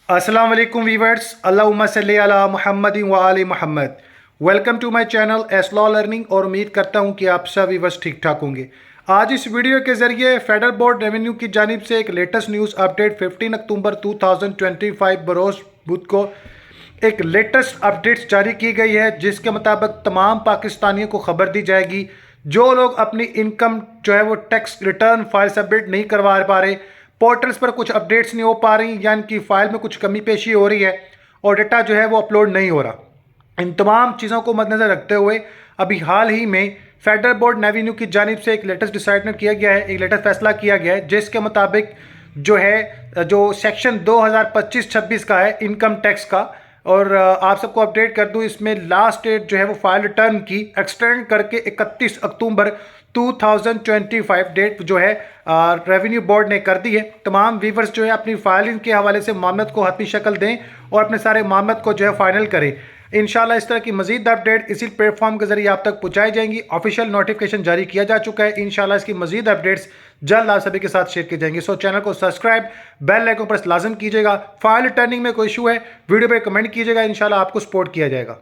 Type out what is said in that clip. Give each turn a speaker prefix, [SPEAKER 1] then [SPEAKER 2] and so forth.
[SPEAKER 1] अस्सलाम वालेकुम वीवर्स, अल्लाहुम्मा सल्ली अला मुहम्मद व आले मुहम्मद। Welcome to my channel S law learning और उम्मीद करता हूं कि आप सब वीवर्स ठीक ठाक होंगे। आज इस वीडियो के जरिए फेडरल बोर्ड रेवेन्यू की जानिब से एक लेटेस्ट न्यूज़ अपडेट 15 अक्टूबर 2025 बरोज़ बुध को एक लेटेस्ट अपडेट्स जारी की गई है, जिसके मुताबिक तमाम पाकिस्तानियों को खबर दी जाएगी जो लोग अपनी इनकम जो है वो टैक्स रिटर्न फाइल सबमिट नहीं करवा पा रहे, पोर्टल्स पर कुछ अपडेट्स नहीं हो पा रही, यानी कि फाइल में कुछ कमी पेशी हो रही है और डेटा जो है वो अपलोड नहीं हो रहा। इन तमाम चीज़ों को मद्देनजर रखते हुए अभी हाल ही में फेडरल बोर्ड रेवेन्यू की जानिब से एक लेटेस्ट डिसाइडमेंट किया गया है, एक लेटेस्ट फैसला किया गया है, जिसके मुताबिक जो सेक्शन 2025-26 का है इनकम टैक्स का, और आप सबको अपडेट कर दूं, इसमें लास्ट डेट जो है वो फाइल रिटर्न की एक्सटेंड करके 31 अक्टूबर 2025 डेट जो है रेवेन्यू बोर्ड ने कर दी है। तमाम वीवर्स जो है अपनी फाइलिंग के हवाले से मामलत को हतमी शक्ल दें और अपने सारे मामलत को जो है फाइनल करें। इंशाल्लाह इस तरह की मजीद अपडेट इसी प्लेटफॉर्म के जरिए आप तक पहुंचाई जाएंगी। ऑफिशियल नोटिफिकेशन जारी किया जा चुका है। इंशाल्लाह इसकी मजीद अपडेट्स जल्द आप सभी के साथ शेयर की जाएंगी। सो चैनल को सब्सक्राइब, बेल आइकन पर लाजम कीजिएगा। फाइल रिटर्निंग में कोई इशू है वीडियो पे कमेंट कीजिएगा, इंशाल्लाह आपको सपोर्ट किया जाएगा।